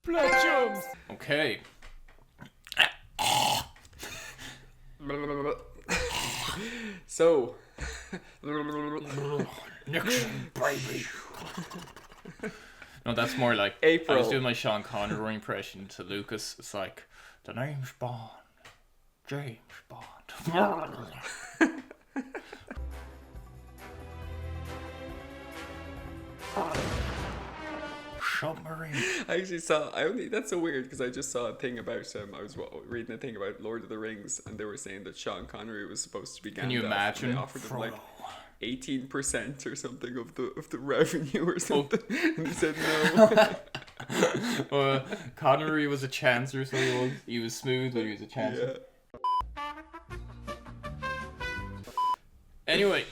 Platchums! Okay. So, Nixon, baby. No, that's more like April. I was doing my Sean Connery impression to Lucas. It's like, the name's Bond. James Bond. Submarine. I actually saw. That's so weird because I just saw a thing about. I was reading a thing about Lord of the Rings, and they were saying that Sean Connery was supposed to be Gandalf. Can you imagine? They offered him like 18% or something of the revenue or something, and he said no. Well, Connery was a chancer, so he was smooth, but he was a chancer. Yeah. Anyway,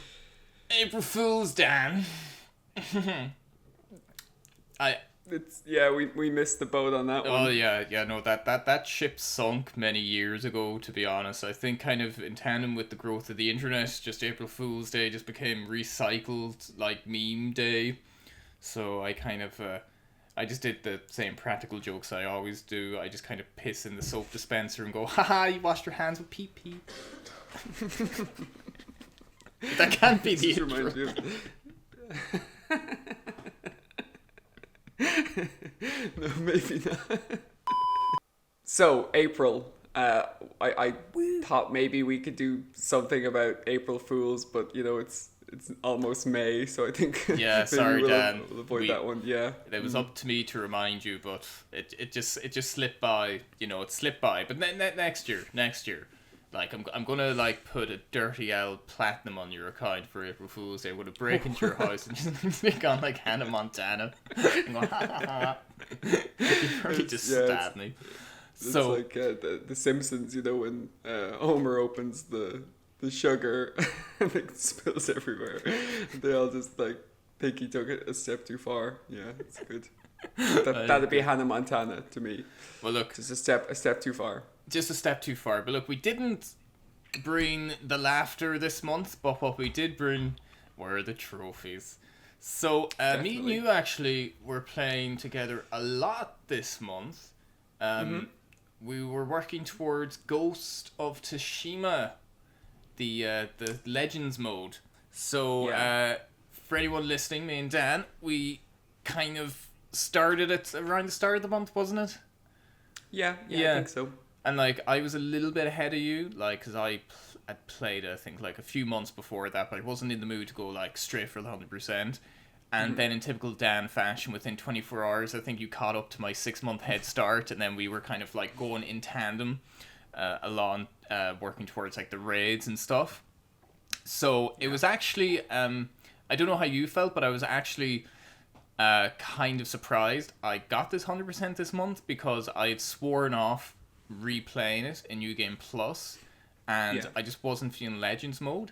April Fool's, Dan. We missed the boat on that one. Oh yeah, no, that ship sunk many years ago, to be honest. I think kind of in tandem with the growth of the internet, just April Fool's Day just became recycled like meme day. So I kind of I just did the same practical jokes I always do. I just kind of piss in the soap dispenser and go, haha, you washed your hands with pee pee. That can't be the intro. Reminds me of... No, maybe not. So, April. I thought maybe we could do something about April Fools, but it's almost May, so I think yeah. Sorry, Dan. We'll avoid that one. Yeah, it was up to me to remind you, but it just slipped by. It slipped by. But next year, like I'm gonna like put a dirty L platinum on your account for April Fool's Day. I'm gonna break into your house and just stick on like Hannah Montana and go ha ha ha. You probably just stabbed me. It's like the Simpsons, when Homer opens the sugar and it spills everywhere. They all just like think he took it a step too far. Yeah, it's good. That'd be Hannah Montana to me. Well, look, just a step too far. Just a step too far. But look, we didn't bring the laughter this month, but what we did bring were the trophies. So me and you actually were playing together a lot this month. We were working towards Ghost of Tsushima, the Legends mode. So for anyone listening, me and Dan, we kind of started it around the start of the month, wasn't it? Yeah, I think so. And like I was a little bit ahead of you, like because I had played I think like a few months before that, but I wasn't in the mood to go like straight for the 100%. And then in typical Dan fashion, within 24 hours, I think you caught up to my 6-month head start, and then we were kind of like going in tandem along, working towards like the raids and stuff. So it was actually, I don't know how you felt, but I was actually kind of surprised I got this 100% this month, because I had sworn off replaying it in New Game Plus, and I just wasn't feeling Legends mode.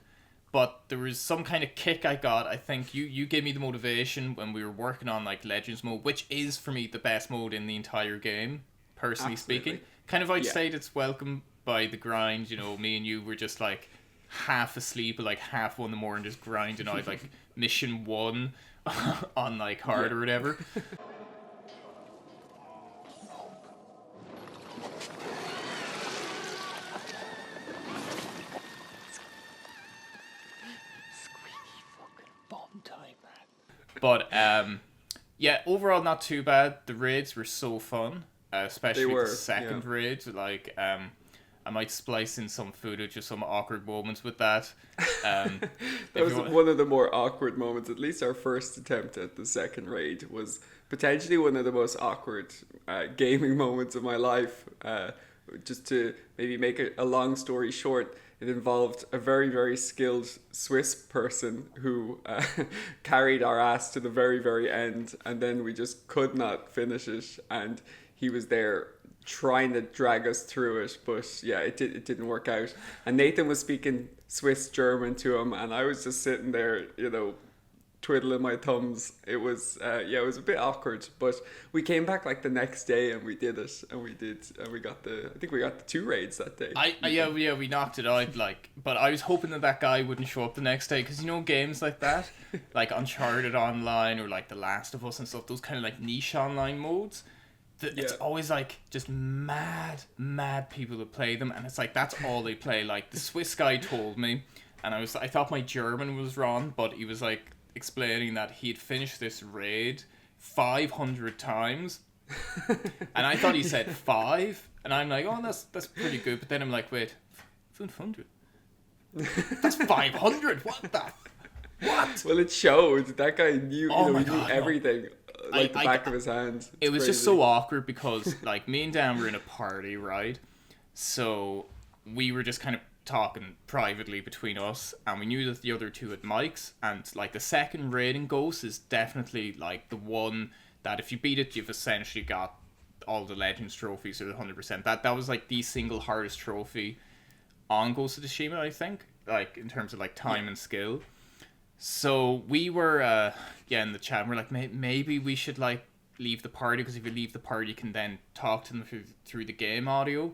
But there was some kind of kick I got. I think you gave me the motivation when we were working on like Legends mode, which is for me the best mode in the entire game, personally speaking. Kind of outstayed its welcome by the grind. Me and you were just like half asleep at like 1:30 in the morning, just grinding out like mission 1 on like hard or whatever. But overall not too bad. The raids were so fun, especially the second raid. Like I might splice in some footage of some awkward moments with that. That was one of the more awkward moments. At least our first attempt at the second raid was potentially one of the most awkward gaming moments of my life. Just to maybe make a long story short, it involved a very, very skilled Swiss person who carried our ass to the very, very end, and then we just could not finish it, and he was there trying to drag us through it, but it didn't work out. And Nathan was speaking Swiss German to him, and I was just sitting there, twiddling my thumbs. It was it was a bit awkward, but we came back like the next day and we did it, and we got the 2 raids that day. We knocked it out, like, but I was hoping that guy wouldn't show up the next day, because games like that, like Uncharted Online or like The Last of Us and stuff, those kind of like niche online modes, it's always like just mad people that play them, and it's like that's all they play. Like the Swiss guy told me, and I thought my German was wrong, but he was like explaining that he had finished this raid 500 times, and I thought he said 5, and I'm like, oh, that's pretty good. But then I'm like, wait, 500? That's 500. What? Well, it showed. That guy knew. He knew everything, no. the back of his hand. It was crazy. Just so awkward because, like, me and Dan were in a party, right? So we were just kind of talking privately between us, and we knew that the other two had mics, and like the second raiding Ghost is definitely like the one that if you beat it, you've essentially got all the Legends trophies or the 100%. That was like the single hardest trophy on Ghost of Tsushima, I think, like in terms of like time and skill. So we were in the chat, and we're like, maybe we should like leave the party, because if you leave the party you can then talk to them through the game audio,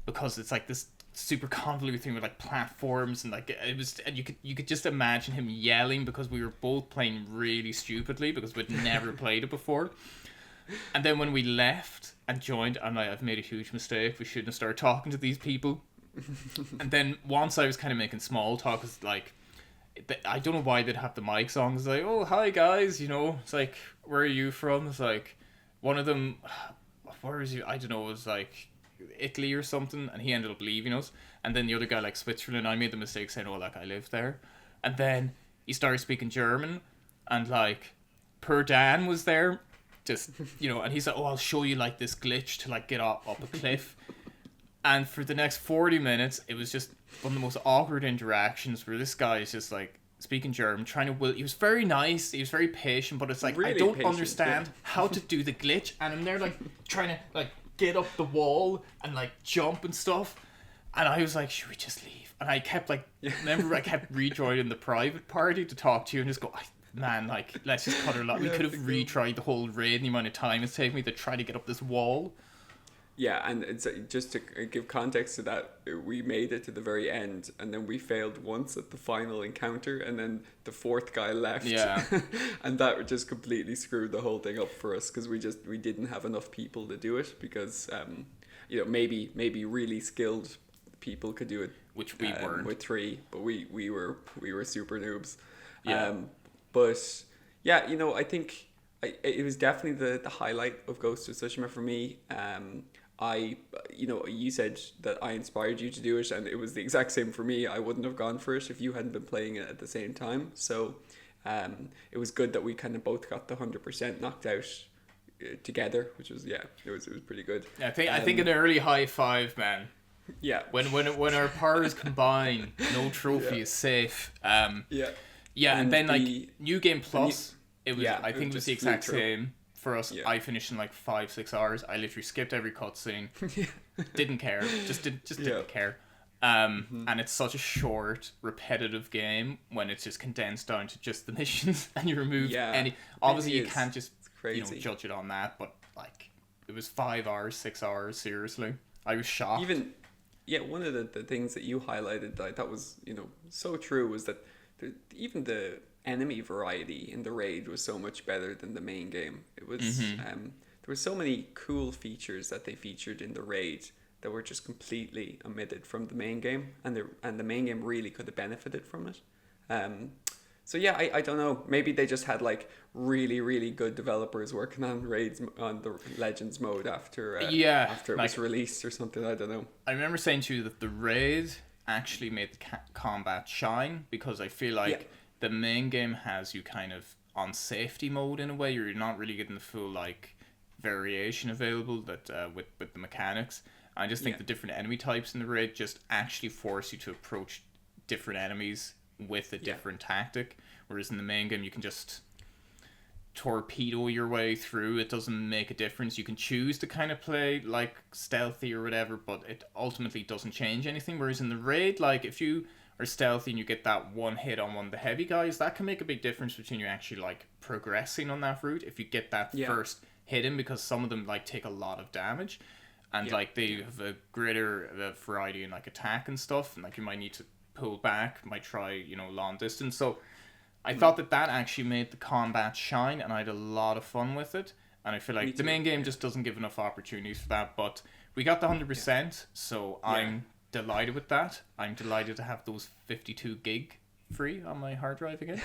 because it's like this super convoluted thing with like platforms, and like it was, and you could just imagine him yelling because we were both playing really stupidly because we'd never played it before. And then when we left and joined, I'm like, I've made a huge mistake, we shouldn't have started talking to these people. And then once I was kind of making small talk, it's like, I don't know why they'd have the mics on. It's like, oh, hi guys, it's like, where are you from? It's like, one of them, where is he? I don't know, it was like Italy or something, and he ended up leaving us. And then the other guy, like Switzerland, I made the mistake saying, oh, like I live there. And then he started speaking German, and like Per Dan was there, just and he's like, oh, I'll show you like this glitch to like get up a cliff. And for the next 40 minutes it was just one of the most awkward interactions where this guy is just like speaking German, trying to he was very nice, he was very patient, but it's like, really I don't understand how to do the glitch, and I'm there like trying to like get up the wall and like jump and stuff, and I was like, should we just leave? And I kept like, remember I kept rejoining the private party to talk to you and just go, man, like let's just cut her lot. We could have retried the whole raid and the amount of time it's taken me to try to get up this wall. Yeah, and it's just to give context to that, we made it to the very end, and then we failed once at the final encounter, and then the fourth guy left. Yeah. And that just completely screwed the whole thing up for us, because we didn't have enough people to do it, because maybe really skilled people could do it, which we weren't with 3, but we were super noobs. Yeah. But yeah, I think it was definitely the highlight of Ghost of Tsushima for me. You said that I inspired you to do it, and it was the exact same for me. I wouldn't have gone for it if you hadn't been playing it at the same time. So it was good that we kind of both got the 100% knocked out together, which was, it was pretty good. Yeah, I think an early high five, man. Yeah. When our powers combine, no trophy is safe. Yeah, and then like New Game Plus, it was, I think it was the exact same. For us, I finished in like 5-6 hours. I literally skipped every cutscene. Didn't care. Just didn't care. And it's such a short, repetitive game when it's just condensed down to just the missions, and you remove any. Obviously, you can't just judge it on that. But like, it was 5 hours, 6 hours. Seriously, I was shocked. One of the things that you highlighted that I thought was so true was that even the enemy variety in the raid was so much better than the main game. It was there were so many cool features that they featured in the raid that were just completely omitted from the main game, and the main game really could have benefited from it. So yeah, I don't know, maybe they just had like really, really good developers working on raids on the Legends mode after it was released or something. I don't know. I remember saying to you that the raid actually made the combat shine, because I feel like the main game has you kind of on safety mode in a way. You're not really getting the full like variation available that with the mechanics. I just think the different enemy types in the raid just actually force you to approach different enemies with a different tactic, whereas in the main game you can just torpedo your way through. It doesn't make a difference. You can choose to kind of play like stealthy or whatever, but it ultimately doesn't change anything. Whereas in the raid, like if you are stealthy and you get that one hit on one of the heavy guys, that can make a big difference between you actually like progressing on that route if you get that first hit in, because some of them like take a lot of damage, and like they have a greater variety in like attack and stuff, and like you might need to pull back, might try long distance. So I thought that actually made the combat shine, and I had a lot of fun with it. And I feel like the main game just doesn't give enough opportunities for that. But we got the 100%, so I'm delighted with that. I'm delighted to have those 52 gig free on my hard drive again.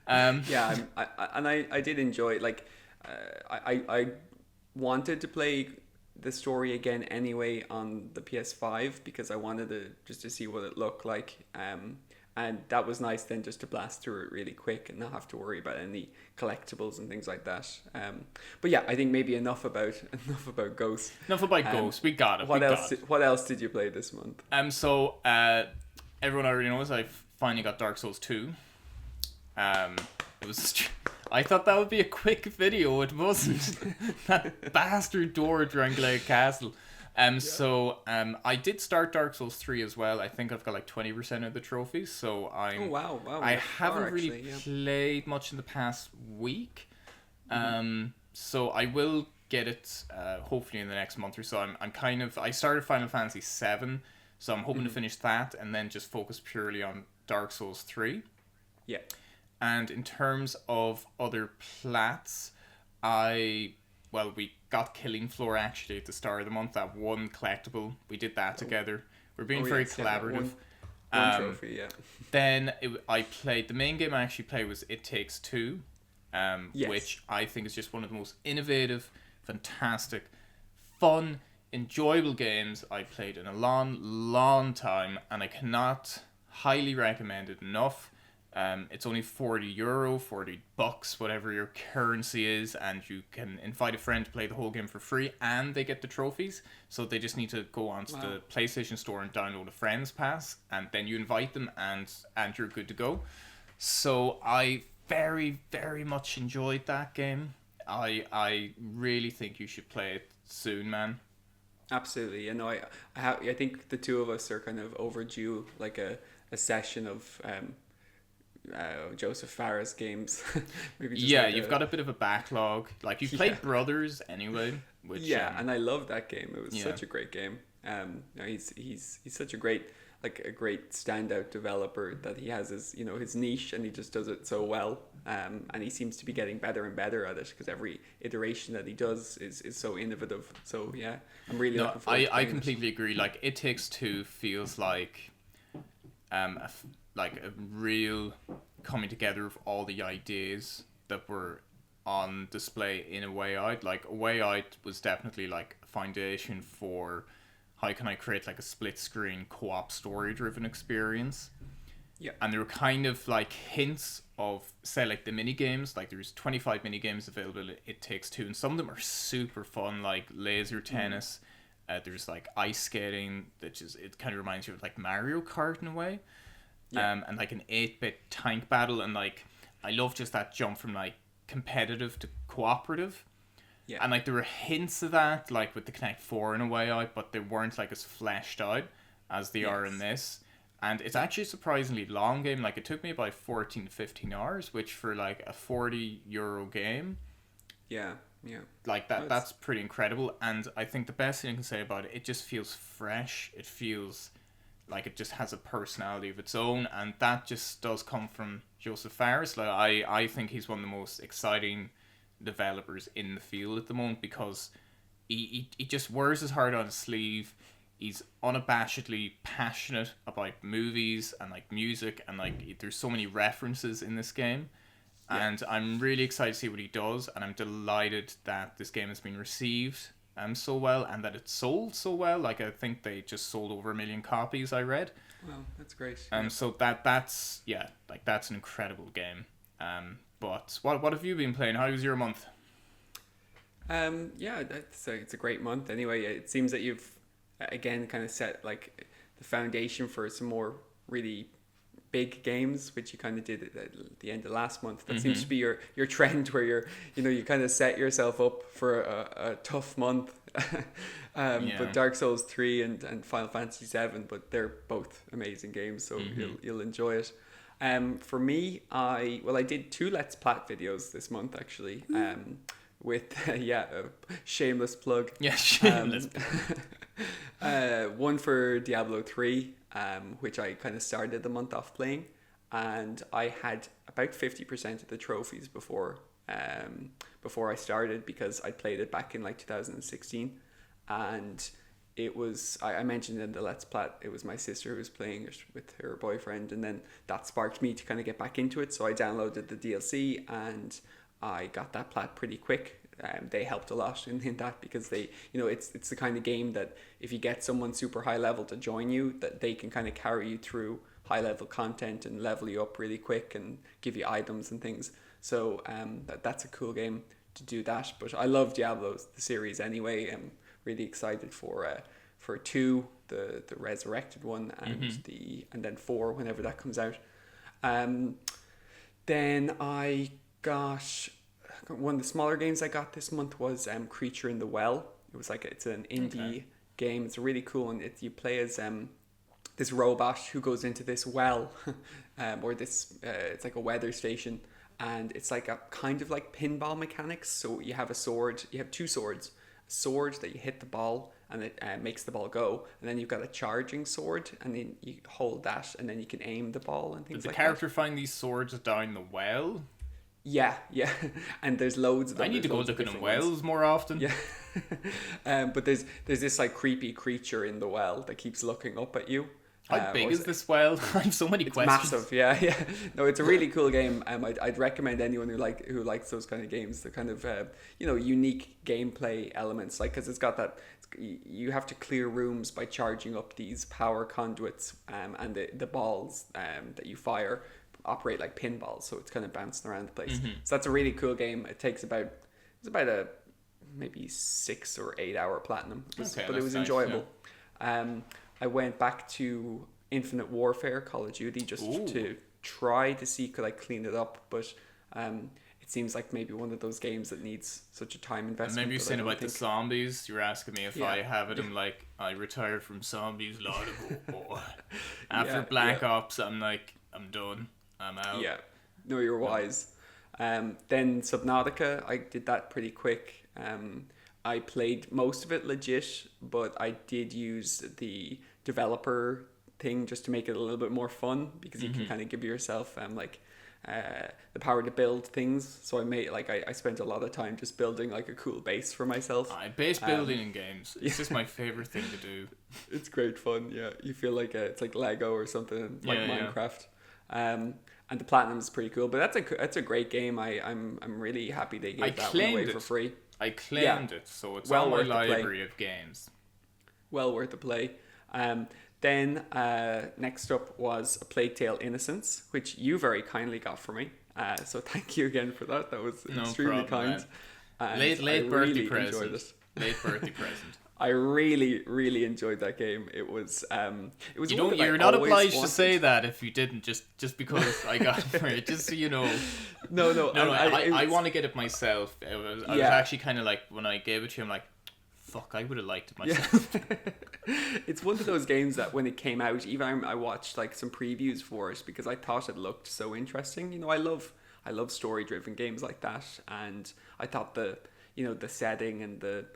I did enjoy it. Like, I wanted to play the story again anyway on the PS5 because I wanted to see what it looked like. And that was nice then, just to blast through it really quick and not have to worry about any collectibles and things like that. But yeah, I think maybe enough about Ghost. Enough about Ghost. We got it. What else did you play this month? So everyone already knows I finally got Dark Souls 2. It was. I thought that would be a quick video. It wasn't. That bastard door at Drangleic Castle. I did start Dark Souls 3 as well. I think I've got like 20% of the trophies. So I'm. Oh wow! I haven't really played much in the past week. So I will get it hopefully in the next month or so. I started Final Fantasy 7, so I'm hoping to finish that and then just focus purely on Dark Souls 3. Yeah. And in terms of other plats, we got Killing Floor actually at the start of the month. That one collectible, we did that together. We're being very collaborative. One trophy, yeah. Then the main game I actually played was It Takes Two, which I think is just one of the most innovative, fantastic, fun, enjoyable games I played in a long, long time, and I cannot highly recommend it enough. It's only €40, $40, whatever your currency is, and you can invite a friend to play the whole game for free, and they get the trophies. So they just need to go onto the PlayStation Store and download a Friends Pass, and then you invite them, and you're good to go. So I very, very much enjoyed that game. I really think you should play it soon, man. Absolutely. I think the two of us are kind of overdue, like a session of Joseph Farah's games. Maybe you've got a bit of a backlog. Like, you played Brothers anyway, which and I love that game. It was such a great game. He's such a great standout developer that he has his niche, and he just does it so well. And he seems to be getting better and better at it because every iteration that he does is so innovative. So yeah, I'm really looking forward to I completely agree. Like, It Takes Two feels like a real coming together of all the ideas that were on display in A Way Out. Like, A Way Out was definitely like a foundation for how can I create like a split screen co-op story driven experience. Yeah. And there were kind of like hints of, say, like the mini games. Like, there's 25 mini games available at It Takes Two, and some of them are super fun, like laser tennis. There's like ice skating, it kind of reminds you of like Mario Kart in a way. And like an 8-bit tank battle, and like I love just that jump from like competitive to cooperative. Yeah. And like there were hints of that, like with the Connect 4 in A Way Out, but they weren't like as fleshed out as they are in this. And it's actually a surprisingly long game. Like, it took me about 14 to 15 hours, which for like a €40 game. Yeah. Like that's pretty incredible. And I think the best thing I can say about it just feels fresh. It feels like it just has a personality of its own, and that just does come from Joseph Fares. Like, I think he's one of the most exciting developers in the field at the moment, because he just wears his heart on his sleeve. He's unabashedly passionate about movies and like music, and like there's so many references in this game. And I'm really excited to see what he does, and I'm delighted that this game has been received so well, and that it sold so well. Like, I think they just sold over 1 million copies, I read. Wow, that's great. So that's an incredible game. But what have you been playing? How was your month? It's a great month. Anyway, it seems that you've again kind of set like the foundation for some more really big games, which you kind of did at the end of last month. That seems to be your trend, where you kind of set yourself up for a tough month. But Dark Souls 3 and Final Fantasy 7, but they're both amazing games, so you'll enjoy it. For me, I did 2 Let's Plat videos this month actually. With a shameless plug. Yeah, shameless. One for Diablo 3, which I kind of started the month off playing, and I had about 50% of the trophies before before I started, because I played it back in like 2016, and it was, I mentioned in the Let's Plat, it was my sister who was playing it with her boyfriend, and then that sparked me to kind of get back into it. So I downloaded the DLC and I got that Plat pretty quick. They helped a lot in that, because they, it's the kind of game that if you get someone super high level to join you, that they can kind of carry you through high level content and level you up really quick and give you items and things. So that's a cool game to do that. But I love Diablo, the series anyway. I'm really excited for 2, the resurrected one, and and then 4 whenever that comes out. Then I got one of the smaller games I got this month was Creature in the Well. It's an indie game. It's really cool, and you play as this robot who goes into this well, or this it's like a weather station, and it's like a kind of like pinball mechanics. So you have a sword, you have 2 swords, a sword that you hit the ball and it makes the ball go, and then you've got a charging sword, and then you hold that and then you can aim the ball and things like that. Does the character find these swords down the well? Yeah, and there's loads of them. I need to go looking in wells more often. Yeah, but there's this like creepy creature in the well that keeps looking up at you. How big is this well? I have so many questions. Massive, yeah. No, it's a really cool game. I'd recommend anyone who likes those kind of games, the kind of unique gameplay elements, like, because it's got that. You have to clear rooms by charging up these power conduits, and the balls that you fire operate like pinballs, so it's kind of bouncing around the place. So that's a really cool game. It takes about a maybe 6 or 8 hour platinum, but it was enjoyable. Yeah. I went back to Infinite Warfare, Call of Duty, just to try to see could I clean it up, but it seems like maybe one of those games that needs such a time investment. And maybe you're saying about the zombies. You're asking me if I have it. I'm like, I retired from zombies long ago. After Black Ops, I'm like, I'm done. I'm out. Yeah, no, you're wise. Then Subnautica, I did that pretty quick. I played most of it legit, but I did use the developer thing just to make it a little bit more fun, because you can kind of give yourself the power to build things. So I spent a lot of time just building like a cool base for myself. Base building in games. It's just my favorite thing to do. It's great fun. Yeah, you feel like it's like Lego or something, like Minecraft. And the platinum is pretty cool, but that's a great game. I'm really happy they gave that one away for free. I claimed it, so it's well on my library of games. Well worth a play. Then next up was A Plague Tale: Innocence, which you very kindly got for me. So thank you again for that. That was extremely kind. Late birthday present. Late birthday present. I really, really enjoyed that game. It was you're not obliged to say that if you didn't, just because I got it for it, just so you know. No. I want to get it myself. I was actually kind of like, when I gave it to you, I'm like, fuck, I would have liked it myself. It's one of those games that when it came out, even I watched like some previews for it because I thought it looked so interesting. I love story-driven games like that, and I thought the setting and the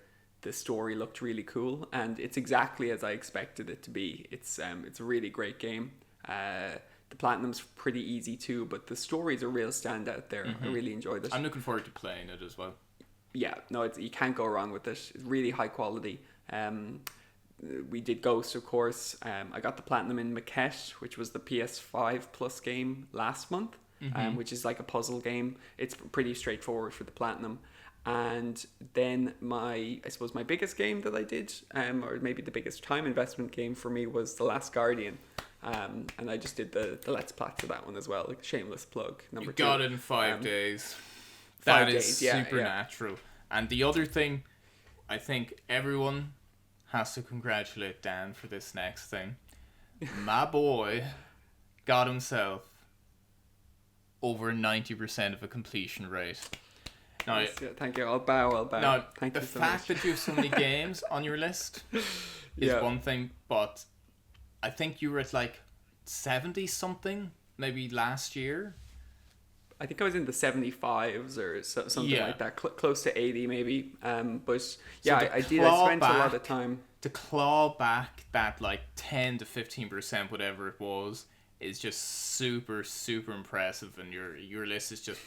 story looked really cool, and it's exactly as I expected it to be. It's a really great game. The platinum's pretty easy too, but the story's a real standout there. I really enjoyed it. I'm looking forward to playing it as well. Yeah, no, you can't go wrong with it. It's really high quality. We did Ghost, of course. I got the platinum in Maquette, which was the PS5 Plus game last month, which is like a puzzle game. It's pretty straightforward for the platinum. And then my biggest game that I did, or maybe the biggest time investment game for me, was The Last Guardian. And I just did the Let's Plat to that one as well, like shameless plug. Number 2. You got it in 5 days. That is supernatural. Yeah. And the other thing, I think everyone has to congratulate Dan for this next thing. My boy got himself over 90% of a completion rate. Now, yes, thank you. I'll bow. Now, thank the you so fact much. that you have so many games on your list is one thing, but I think you were at like 70 something maybe last year. I think I was in the 75s or something like that, close to 80 maybe. But yeah, I did. I spent a lot of time to claw back that like 10 to 15%, whatever it was, is just super, super impressive, and your list is just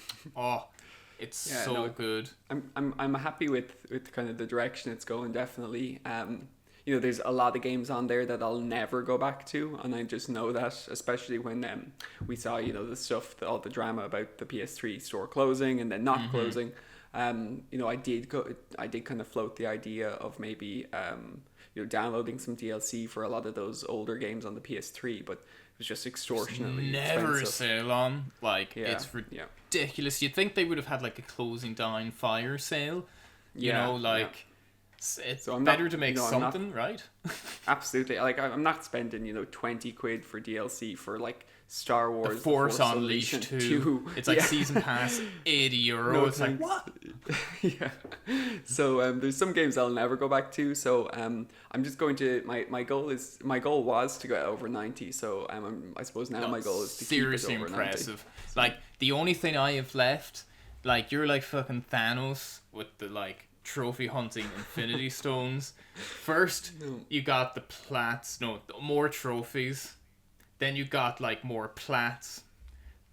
It's so good. I'm happy with kind of the direction it's going. Definitely. There's a lot of games on there that I'll never go back to, and I just know that, especially when we saw the stuff, all the drama about the PS3 store closing and then not closing. I did kind of float the idea of maybe downloading some DLC for a lot of those older games on the PS3, but it was just extortionately never expensive. a sale on. It's ridiculous. You'd think they would have had like a closing down fire sale. It's better to make something, right? Absolutely. Like, I'm not spending 20 quid for DLC for like Star Wars The Force Unleashed 2. It's like season pass €80. No, it's like, what? Yeah. So there's some games I'll never go back to. So I'm just going to my goal was to go over 90. So I suppose now my goal is to keep it over 90. Seriously impressive. Like, the only thing I have left, like, you're like fucking Thanos with the like trophy hunting Infinity Stones. First, you got the Plats, more trophies. Then you got like more Plats.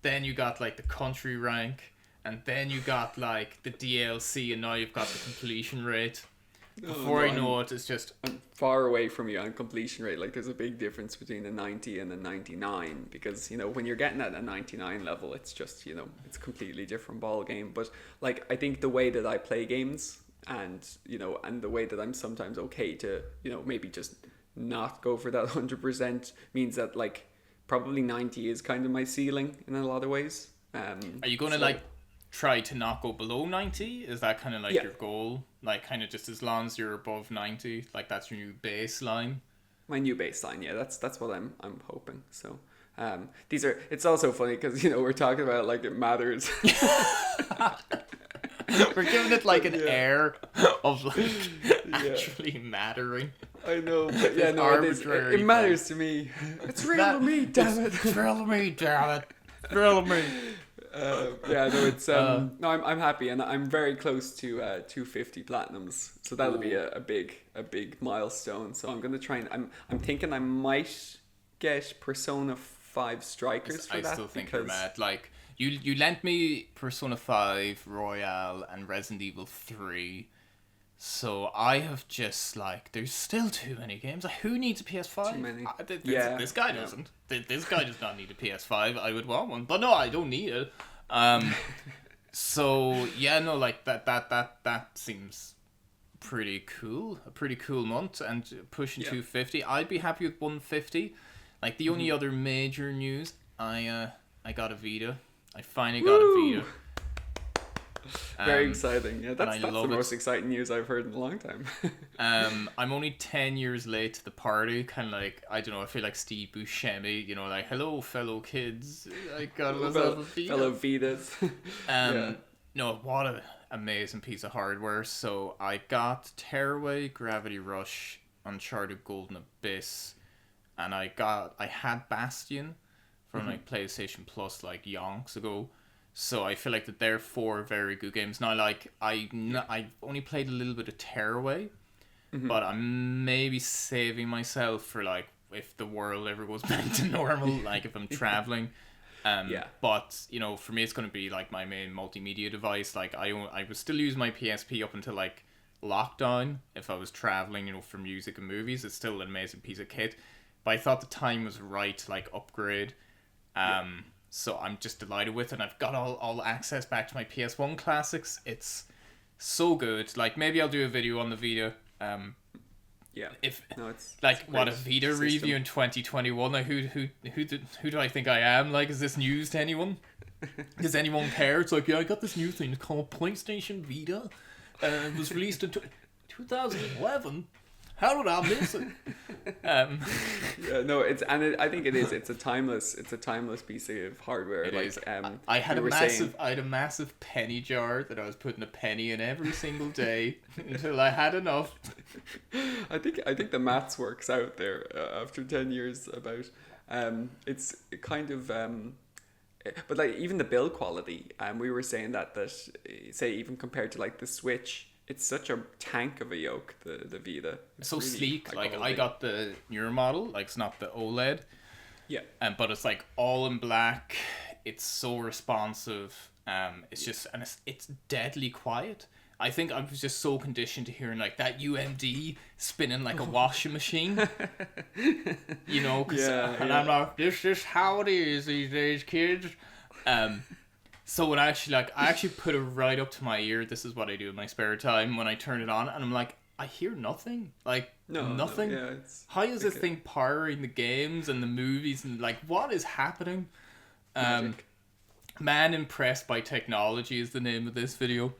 Then you got like the country rank. And then you got like the DLC, and now you've got the completion rate. Before I know it, it's just... I'm far away from you on completion rate. Like, there's a big difference between a 90 and a 99. Because, when you're getting at a 99 level, it's just, it's a completely different ball game. But, like, I think the way that I play games and the way that I'm sometimes okay to maybe just not go for that 100% means that, like, probably 90 is kind of my ceiling in a lot of ways. Are you going to like try to not go below 90? Is that kind of like your goal? Like, kind of just as long as you're above 90, like that's your new baseline? My new baseline, yeah, that's what I'm hoping. So it's also funny because we're talking about like it matters. We're giving it like an air of like actually mattering. I know, but it matters to me. It's real to me, damn it. It's real to me, damn it. It's real to me. I'm happy, and I'm very close to 250 platinums, so that'll be a big milestone. So I'm gonna try and I'm thinking I might get Persona 5 Strikers for that. I still think you're mad. Like, you lent me Persona 5 Royale and Resident Evil 3. So I have just like, there's still too many games. Like, who needs a PS5? Too many. This guy doesn't. This guy does not need a PS5. I would want one, but no, I don't need it. So yeah, no, like that seems pretty cool. A pretty cool month, and pushing 250. I'd be happy with 150. Like, the only other major news, I got a Vita. I finally got a Vita. Very exciting. Yeah, that's the most exciting news I've heard in a long time. I'm only 10 years late to the party. Kind of like, I don't know, I feel like Steve Buscemi, like, hello, fellow kids. I got myself a Vita. Fellow Vitas. No, what an amazing piece of hardware. So I got Tearaway, Gravity Rush, Uncharted Golden Abyss, and I had Bastion from like PlayStation Plus like yonks ago. So I feel like that they're 4 very good games. Now, like, I only played a little bit of Tearaway, but I'm maybe saving myself for, like, if the world ever goes back to normal, like, if I'm traveling. But, for me, it's going to be, like, my main multimedia device. Like, I would still use my PSP up until, like, lockdown. If I was traveling, for music and movies, it's still an amazing piece of kit. But I thought the time was right to, like, upgrade. So I'm just delighted with it, and I've got all access back to my PS1 classics. It's so good. Like, maybe I'll do a video on the Vita. It's what a Vita system review in 2021. Like, who do I think I am? Like, is this news to anyone? Does anyone care? It's like, I got this new thing called PlayStation Vita. It was released in 2011. How did I miss it? I think it is. It's a timeless piece of hardware. I had a massive penny jar that I was putting a penny in every single day until I had enough. I think the maths works out there after 10 years about. It's kind of. But like, even the build quality, we were saying that say even compared to like the Switch. It's such a tank of a yoke, the Vita. It's so really sleek. Like, I got the newer model. Like, it's not the OLED. Yeah. But it's like all in black. It's so responsive. It's just, and it's deadly quiet. I think I was just so conditioned to hearing like that UMD spinning like a washing machine, you know. And I'm like, this is how it is these days, kids. So when I actually put it right up to my ear. This is what I do in my spare time when I turn it on, and I'm like, I hear nothing. Like nothing. No, how is this thing powering the games and the movies and like what is happening? Magic. Man impressed by technology is the name of this video.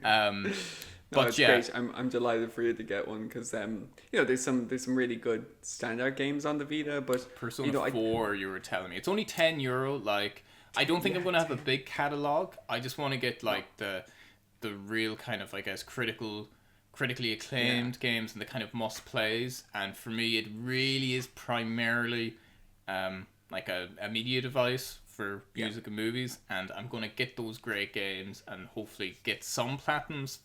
But yeah, great. I'm delighted for you to get one because there's some really good standout games on the Vita, but Persona 4 you were telling me it's only €10. Like I don't think I'm gonna have a big catalog. I just want to get like the real kind of, I guess, critically acclaimed games and the kind of must plays. And for me, it really is primarily like a media device for music and movies, and I'm going to get those great games and hopefully get some Platchums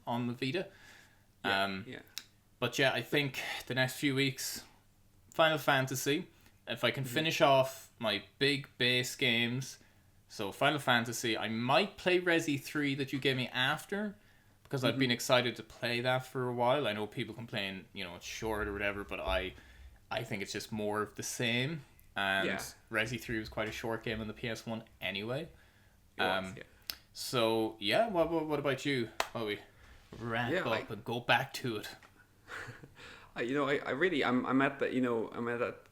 on the Vita. But yeah, I think the next few weeks, Final Fantasy, if I can finish off my big base games, so Final Fantasy, I might play Resi 3 that you gave me after, because I've been excited to play that for a while. I know people complain, it's short or whatever, but I think it's just more of the same. And Resi 3 was quite a short game on the PS1 anyway. So yeah, what about you? While we wrap up and go back to it. I'm at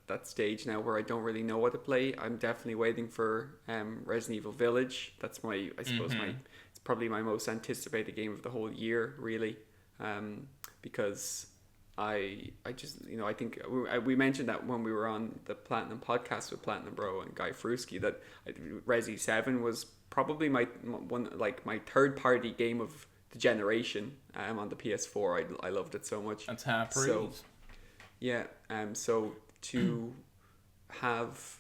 that stage now where I don't really know what to play. I'm definitely waiting for Resident Evil Village. That's it's probably my most anticipated game of the whole year, really, because I think we mentioned that when we were on the Platinum podcast with Platinum Bro and Guy Fruski, that Resi 7 was probably my third party game of the generation on the PS4. I loved it so much. That's half so so to have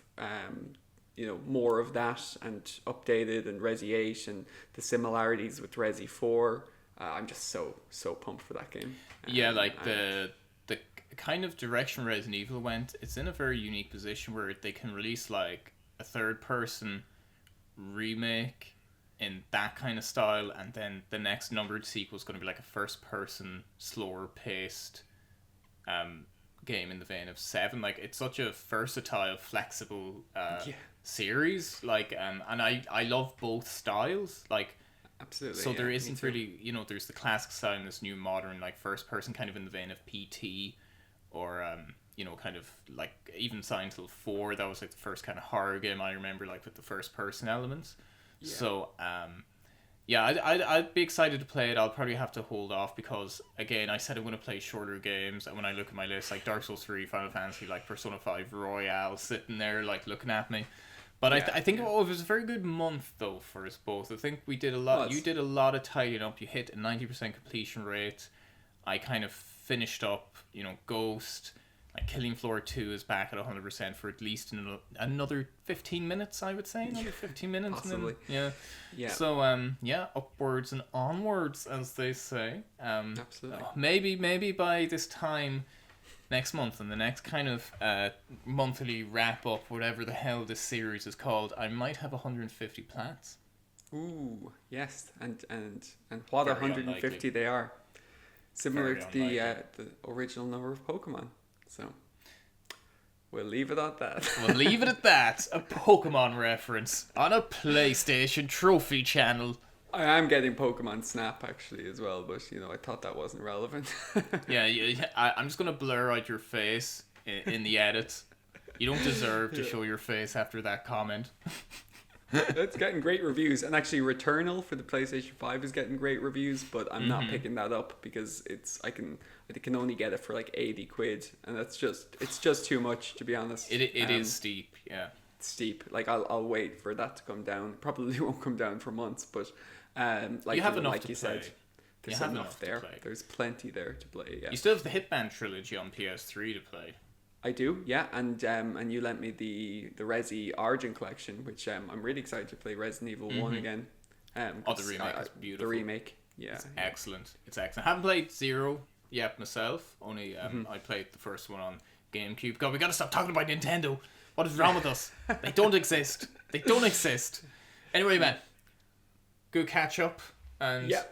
more of that and updated, and Resi 8 and the similarities with Resi 4, I'm just so pumped for that game. The kind of direction Resident Evil went, it's in a very unique position where they can release like a third person remake in that kind of style, and then the next numbered sequel is going to be like a first person slower paced game in the vein of 7. Like, it's such a versatile, flexible series, like and I love both styles, like. Absolutely. So there isn't really, there's the classic style and this new modern, like, first person kind of in the vein of PT, or, kind of like even Silent Hill 4, that was like the first kind of horror game I remember, like, with the first person elements. Yeah. So, I'd be excited to play it. I'll probably have to hold off because, again, I said I'm going to play shorter games, and when I look at my list, like Dark Souls 3, Final Fantasy, like Persona 5 Royale sitting there, like, looking at me. But I think it was a very good month, though, for us both. I think we did a lot. You did a lot of tidying up. You hit a 90% completion rate. I kind of finished up, Ghost. Like, Killing Floor 2 is back at 100% for at least another 15 minutes, I would say. Another 15 minutes. Possibly. And then, yeah. So, upwards and onwards, as they say. Absolutely. Maybe by this time next month, and the next kind of monthly wrap up, whatever the hell this series is called, I might have 150 Plats. Ooh, yes, and what very 150 unlikely. They are, similar very to the original number of Pokemon. So we'll leave it at that. We'll leave it at that. A Pokemon reference on a PlayStation trophy channel. I am getting Pokemon Snap actually as well, but I thought that wasn't relevant. I'm just gonna blur out your face in the edit. You don't deserve to show your face after that comment. It's getting great reviews, and actually Returnal for the PlayStation 5 is getting great reviews, but I'm not picking that up because I can only get it for like 80 quid, and it's just too much, to be honest. It is steep, yeah. Steep. Like, I'll wait for that to come down. Probably won't come down for months, but you have enough to play. There's enough there. There's plenty there to play. Yeah. You still have the Hitman trilogy on PS3 to play. I do, yeah, and you lent me the Resi Origin collection, which I'm really excited to play Resident Evil 1 again. The remake is beautiful. The remake, yeah. It's excellent. It's excellent. I haven't played 0 yet myself. Only I played the first one on GameCube. God, we gotta stop talking about Nintendo. What is wrong with us? They don't exist. They don't exist. Anyway, man, good catch up, and Yeah.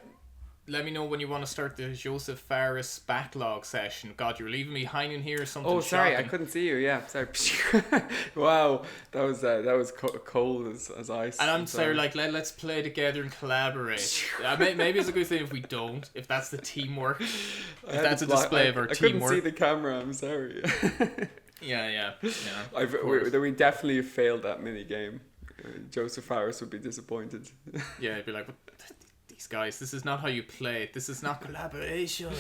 let me know when you want to start the Joseph Faris backlog session. God, you were leaving me hanging here or something. Oh, sorry, shocking. I couldn't see you. Yeah, sorry. Wow, that was cold as ice. And I'm sorry, like let's play together and collaborate. Maybe it's a good thing if we don't. If that's the teamwork, if that's a display of our I couldn't teamwork. see the camera. I'm sorry. Yeah. We definitely failed that mini game. Joseph Faris would be disappointed. Yeah, I'd be like, these guys, this is not how you play it. This is not collaboration.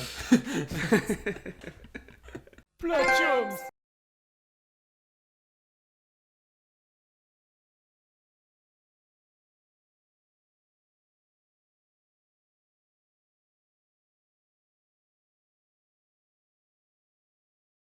Platchums.